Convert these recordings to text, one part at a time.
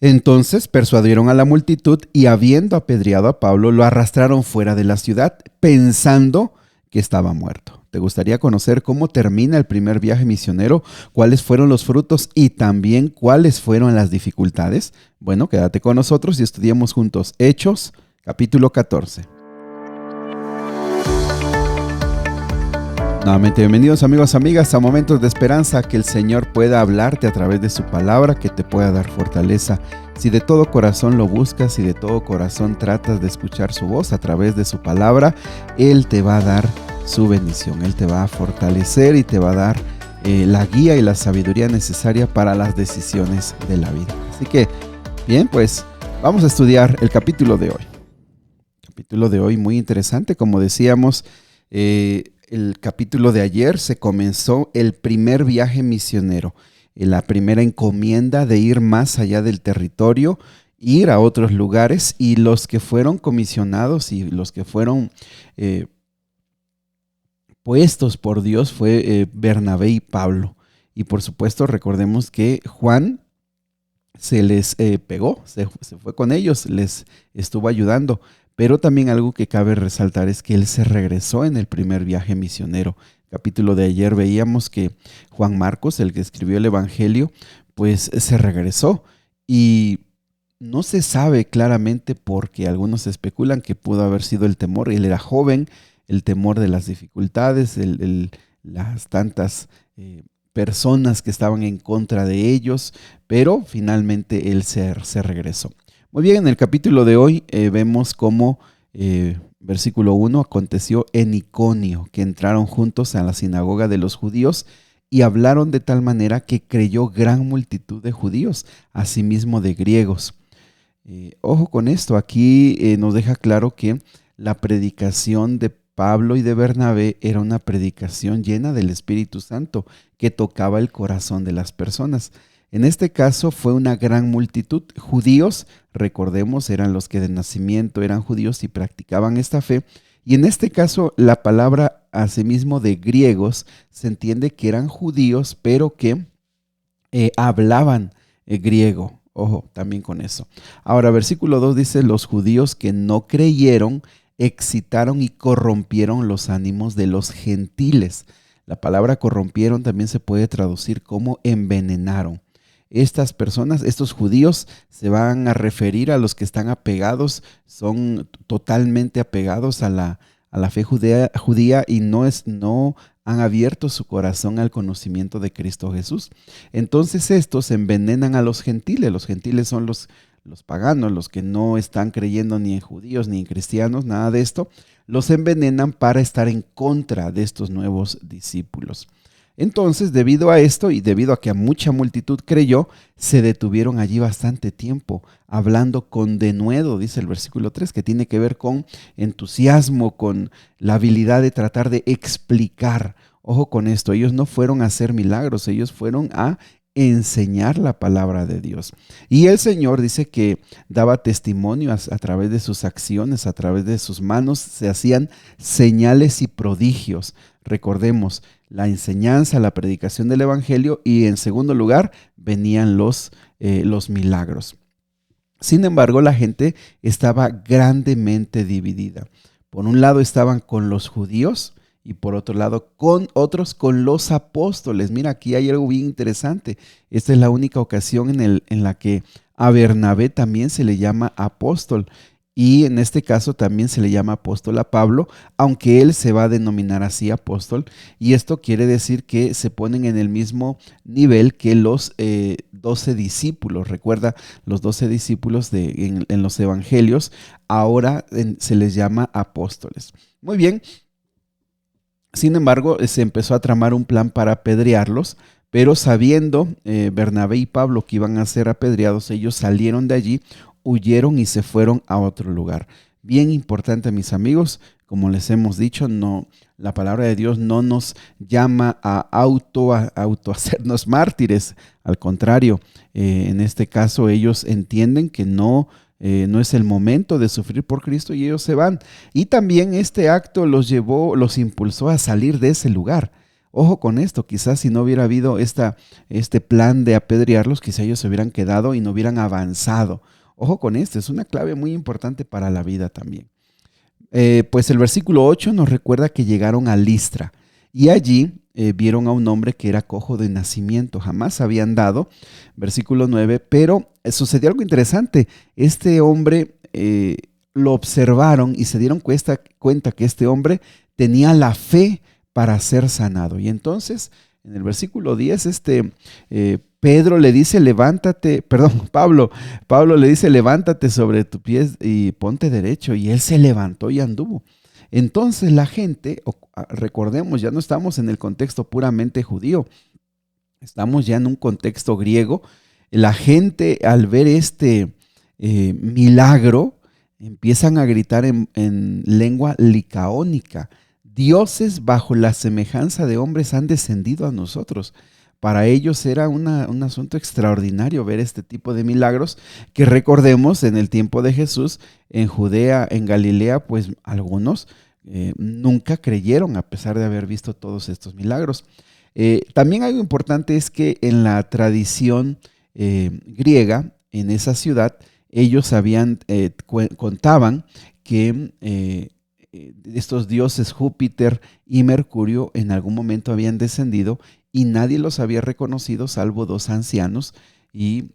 Entonces persuadieron a la multitud y habiendo apedreado a Pablo, lo arrastraron fuera de la ciudad, pensando que estaba muerto. ¿Te gustaría conocer cómo termina el primer viaje misionero? ¿Cuáles fueron los frutos y también cuáles fueron las dificultades? Bueno, quédate con nosotros y estudiemos juntos Hechos, capítulo 14. Nuevamente, bienvenidos amigos, amigas, a Momentos de Esperanza, que el Señor pueda hablarte a través de su palabra, que te pueda dar fortaleza. Si de todo corazón lo buscas, si de todo corazón tratas de escuchar su voz a través de su palabra, Él te va a dar su bendición, Él te va a fortalecer y te va a dar la guía y la sabiduría necesaria para las decisiones de la vida. Así que, bien, pues vamos a estudiar el capítulo de hoy. Capítulo de hoy muy interesante, como decíamos, el capítulo de ayer se comenzó el primer viaje misionero, la primera encomienda de ir más allá del territorio, ir a otros lugares, y los que fueron comisionados y los que fueron puestos por Dios fue Bernabé y Pablo. Y por supuesto recordemos que Juan se les pegó, se fue con ellos, les estuvo ayudando. Pero también algo que cabe resaltar es que él se regresó en el primer viaje misionero. Capítulo de ayer veíamos que Juan Marcos, el que escribió el Evangelio, pues se regresó y no se sabe claramente, porque algunos especulan que pudo haber sido el temor. Él era joven, el temor de las dificultades, las tantas personas que estaban en contra de ellos, pero finalmente él se regresó. Muy bien, en el capítulo de hoy vemos cómo, versículo 1, aconteció en Iconio, que entraron juntos a la sinagoga de los judíos y hablaron de tal manera que creyó gran multitud de judíos, asimismo de griegos. Ojo con esto, aquí nos deja claro que la predicación de Pablo y de Bernabé era una predicación llena del Espíritu Santo, que tocaba el corazón de las personas. En este caso fue una gran multitud. Judíos, recordemos, eran los que de nacimiento eran judíos y practicaban esta fe. Y en este caso la palabra asimismo de griegos se entiende que eran judíos, pero que hablaban griego. Ojo, también con eso. Ahora, versículo 2 dice: los judíos que no creyeron excitaron y corrompieron los ánimos de los gentiles. La palabra corrompieron también se puede traducir como envenenaron. Estas personas, estos judíos, se van a referir a los que están apegados, son totalmente apegados a la fe judía y no han abierto su corazón al conocimiento de Cristo Jesús. Entonces estos envenenan a los gentiles. Los gentiles son los paganos, los que no están creyendo ni en judíos ni en cristianos, nada de esto. Los envenenan para estar en contra de estos nuevos discípulos. Entonces, debido a esto y debido a que a mucha multitud creyó, se detuvieron allí bastante tiempo, hablando con denuedo, dice el versículo 3, que tiene que ver con entusiasmo, con la habilidad de tratar de explicar. Ojo con esto, ellos no fueron a hacer milagros, ellos fueron a enseñar la palabra de Dios. Y el Señor dice que daba testimonio a través de sus acciones, a través de sus manos, se hacían señales y prodigios. Recordemos, la enseñanza, la predicación del Evangelio, y en segundo lugar venían los milagros. Sin embargo, la gente estaba grandemente dividida. Por un lado estaban con los judíos y por otro lado con los apóstoles. Mira, aquí hay algo bien interesante. Esta es la única ocasión en la que a Bernabé también se le llama apóstol. Y en este caso también se le llama apóstol a Pablo, aunque él se va a denominar así apóstol. Y esto quiere decir que se ponen en el mismo nivel que los 12 discípulos. Recuerda, los 12 discípulos en los evangelios ahora se les llama apóstoles. Muy bien. Sin embargo, se empezó a tramar un plan para apedrearlos, pero sabiendo Bernabé y Pablo que iban a ser apedreados, ellos salieron de allí, huyeron y se fueron a otro lugar. Bien importante, mis amigos, como les hemos dicho, la palabra de Dios no nos llama a auto hacernos mártires. Al contrario, en este caso ellos entienden que no es el momento de sufrir por Cristo y ellos se van. Y también este acto los impulsó a salir de ese lugar. Ojo con esto, quizás si no hubiera habido este plan de apedrearlos, quizás ellos se hubieran quedado y no hubieran avanzado. Ojo con esto, es una clave muy importante para la vida también. Pues el versículo 8 nos recuerda que llegaron a Listra y allí vieron a un hombre que era cojo de nacimiento, jamás había andado, versículo 9, pero sucedió algo interesante. Este hombre lo observaron y se dieron cuenta que este hombre tenía la fe para ser sanado. Y entonces, en el versículo 10, Pedro le dice, levántate, perdón, Pablo le dice, levántate sobre tus pies y ponte derecho. Y él se levantó y anduvo. Entonces la gente, recordemos, ya no estamos en el contexto puramente judío, estamos ya en un contexto griego. La gente al ver este milagro empiezan a gritar en lengua licaónica: dioses bajo la semejanza de hombres han descendido a nosotros. Para ellos era un asunto extraordinario ver este tipo de milagros que, recordemos, en el tiempo de Jesús, en Judea, en Galilea, pues algunos nunca creyeron a pesar de haber visto todos estos milagros. También algo importante es que en la tradición griega, en esa ciudad, ellos contaban que estos dioses Júpiter y Mercurio en algún momento habían descendido y nadie los había reconocido salvo dos ancianos, y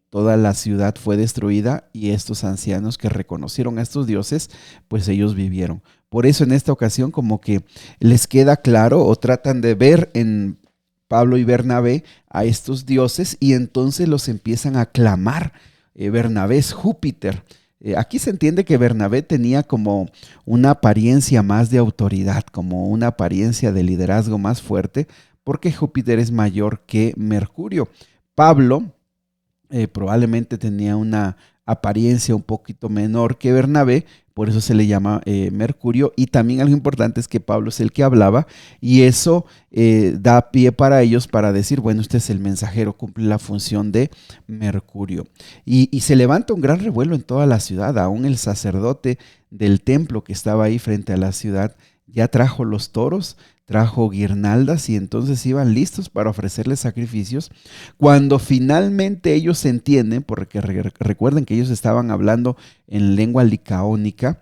toda la ciudad fue destruida, y estos ancianos que reconocieron a estos dioses, pues ellos vivieron. Por eso en esta ocasión como que les queda claro o tratan de ver en Pablo y Bernabé a estos dioses y entonces los empiezan a clamar. Bernabé es Júpiter. Aquí se entiende que Bernabé tenía como una apariencia más de autoridad, como una apariencia de liderazgo más fuerte, porque Júpiter es mayor que Mercurio. Pablo probablemente tenía una apariencia un poquito menor que Bernabé, por eso se le llama Mercurio. Y también algo importante es que Pablo es el que hablaba, y eso da pie para ellos para decir, bueno, este es el mensajero, cumple la función de Mercurio. Y se levanta un gran revuelo en toda la ciudad. Aún el sacerdote del templo que estaba ahí frente a la ciudad ya trajo los toros, trajo guirnaldas, y entonces iban listos para ofrecerles sacrificios. Cuando finalmente ellos entienden, porque recuerden que ellos estaban hablando en lengua licaónica,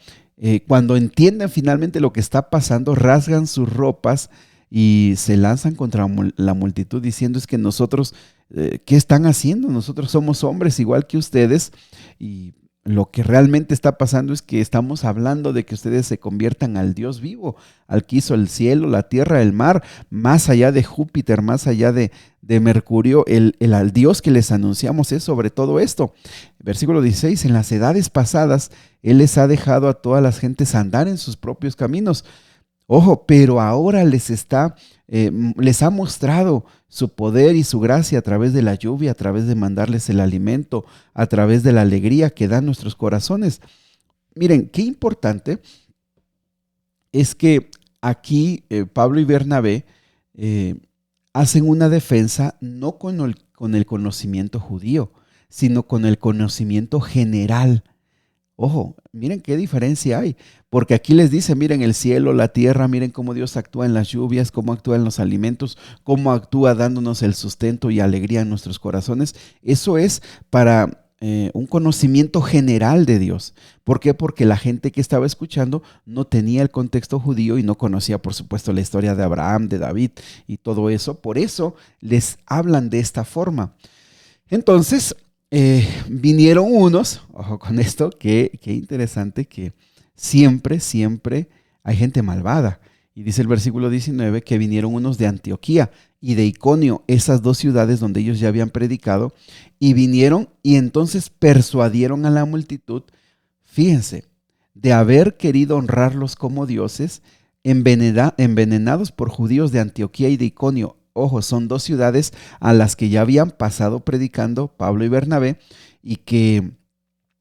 cuando entienden finalmente lo que está pasando, rasgan sus ropas y se lanzan contra la multitud diciendo: es que nosotros, ¿qué están haciendo? Nosotros somos hombres igual que ustedes, y lo que realmente está pasando es que estamos hablando de que ustedes se conviertan al Dios vivo, al que hizo el cielo, la tierra, el mar, más allá de Júpiter, más allá de Mercurio, al Dios que les anunciamos es sobre todo esto. Versículo 16, en las edades pasadas, Él les ha dejado a todas las gentes andar en sus propios caminos. Ojo, pero ahora les ha mostrado su poder y su gracia a través de la lluvia, a través de mandarles el alimento, a través de la alegría que dan nuestros corazones. Miren, qué importante es que aquí Pablo y Bernabé hacen una defensa no con el conocimiento judío, sino con el conocimiento general. Ojo, miren qué diferencia hay, porque aquí les dice: miren el cielo, la tierra, miren cómo Dios actúa en las lluvias, cómo actúa en los alimentos, cómo actúa dándonos el sustento y alegría en nuestros corazones. Eso es para un conocimiento general de Dios. ¿Por qué? Porque la gente que estaba escuchando no tenía el contexto judío y no conocía, por supuesto, la historia de Abraham, de David y todo eso. Por eso les hablan de esta forma. Entonces, vinieron unos, ojo con esto, qué interesante, que siempre hay gente malvada. Y dice el versículo 19 que vinieron unos de Antioquía y de Iconio, esas dos ciudades donde ellos ya habían predicado, y vinieron y entonces persuadieron a la multitud, fíjense, de haber querido honrarlos como dioses, envenenados por judíos de Antioquía y de Iconio. Ojo, son dos ciudades a las que ya habían pasado predicando Pablo y Bernabé y que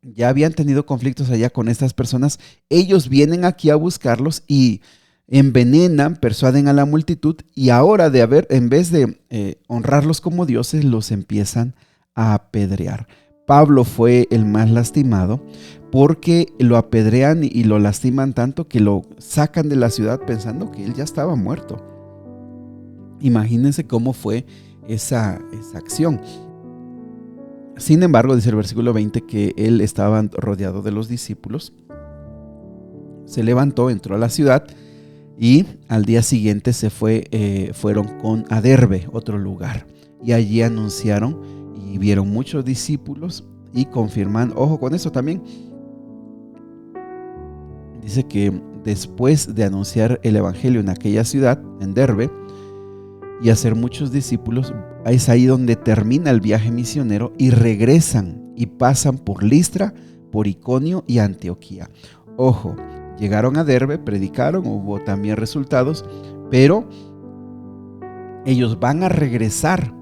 ya habían tenido conflictos allá con estas personas. Ellos vienen aquí a buscarlos y envenenan, persuaden a la multitud, y ahora en vez de honrarlos como dioses, los empiezan a apedrear. Pablo fue el más lastimado porque lo apedrean y lo lastiman tanto que lo sacan de la ciudad pensando que él ya estaba muerto. Imagínense cómo fue esa acción. Sin embargo, dice el versículo 20 que él estaba rodeado de los discípulos. Se levantó, entró a la ciudad y al día siguiente fueron a Derbe, otro lugar. Y allí anunciaron y vieron muchos discípulos y confirman. Ojo con eso también. Dice que después de anunciar el evangelio en aquella ciudad, en Derbe, y hacer muchos discípulos, es ahí donde termina el viaje misionero y regresan y pasan por Listra, por Iconio y Antioquía. Ojo, llegaron a Derbe, predicaron, hubo también resultados, pero ellos van a regresar,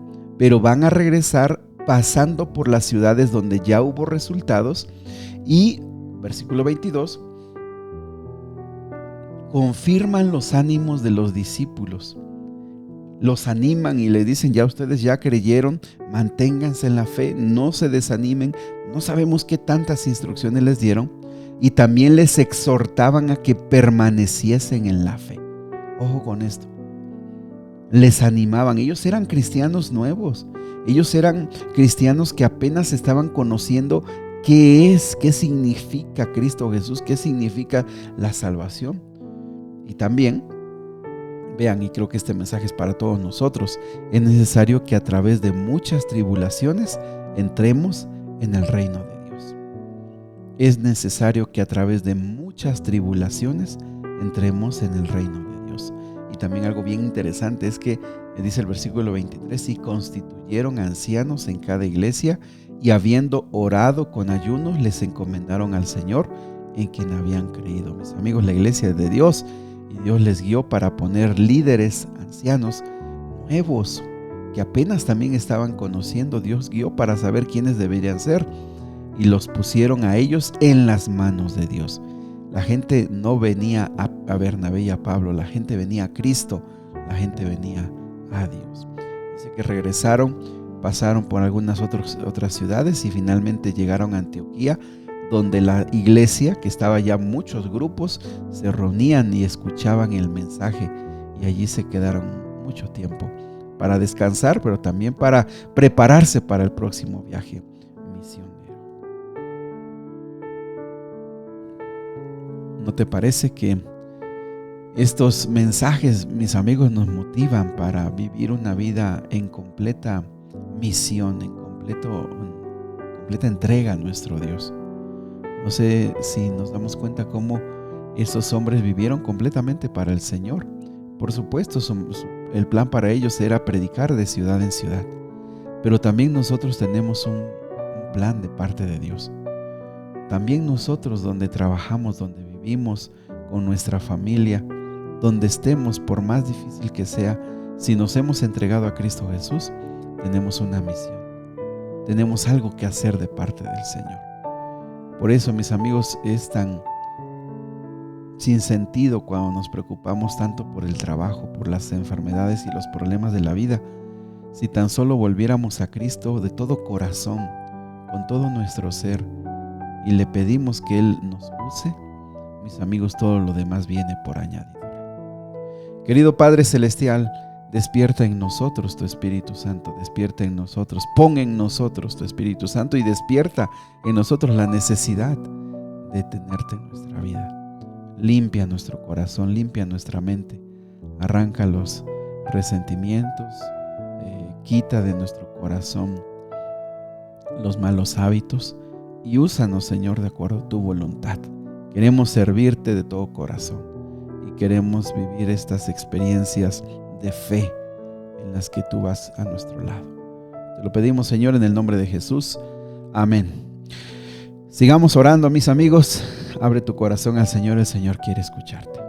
pasando por las ciudades donde ya hubo resultados. Y versículo 22, confirman los ánimos de los discípulos. Los animan y les dicen: ya ustedes ya creyeron, manténganse en la fe, no se desanimen. No sabemos qué tantas instrucciones les dieron. Y también les exhortaban a que permaneciesen en la fe. Ojo con esto. Les animaban. Ellos eran cristianos nuevos. Ellos eran cristianos que apenas estaban conociendo qué significa Cristo Jesús, qué significa la salvación. Y también, vean, y creo que este mensaje es para todos nosotros, es necesario que a través de muchas tribulaciones entremos en el reino de Dios. Es necesario que a través de muchas tribulaciones entremos en el reino de Dios. Y también algo bien interesante es que dice el versículo 23, y constituyeron ancianos en cada iglesia, y habiendo orado con ayunos, les encomendaron al Señor en quien habían creído. Mis amigos, la iglesia es de Dios, y Dios les guió para poner líderes ancianos nuevos que apenas también estaban conociendo. Dios guió para saber quiénes deberían ser y los pusieron a ellos en las manos de Dios. La gente no venía a Bernabé y a Pablo, la gente venía a Cristo, la gente venía a Dios. Dice que regresaron, pasaron por algunas otras ciudades y finalmente llegaron a Antioquía, donde la iglesia, que estaba ya muchos grupos, se reunían y escuchaban el mensaje, y allí se quedaron mucho tiempo para descansar, pero también para prepararse para el próximo viaje misionero. ¿No te parece que estos mensajes, mis amigos, nos motivan para vivir una vida en completa misión, en completa entrega a nuestro Dios? No sé si nos damos cuenta cómo esos hombres vivieron completamente para el Señor. Por supuesto, el plan para ellos era predicar de ciudad en ciudad. Pero también nosotros tenemos un plan de parte de Dios. También nosotros, donde trabajamos, donde vivimos, con nuestra familia, donde estemos, por más difícil que sea, si nos hemos entregado a Cristo Jesús, tenemos una misión. Tenemos algo que hacer de parte del Señor. Por eso, mis amigos, es tan sin sentido cuando nos preocupamos tanto por el trabajo, por las enfermedades y los problemas de la vida. Si tan solo volviéramos a Cristo de todo corazón, con todo nuestro ser, y le pedimos que Él nos use, mis amigos, todo lo demás viene por añadidura. Querido Padre Celestial, despierta en nosotros tu Espíritu Santo, despierta en nosotros, pon en nosotros tu Espíritu Santo y despierta en nosotros la necesidad de tenerte en nuestra vida. Limpia nuestro corazón, limpia nuestra mente, arranca los resentimientos, quita de nuestro corazón los malos hábitos y úsanos, Señor, de acuerdo a tu voluntad. Queremos servirte de todo corazón y queremos vivir estas experiencias de fe en las que tú vas a nuestro lado. Te lo pedimos, Señor, en el nombre de Jesús. Amén. Sigamos orando, mis amigos. Abre tu corazón al Señor, el Señor quiere escucharte.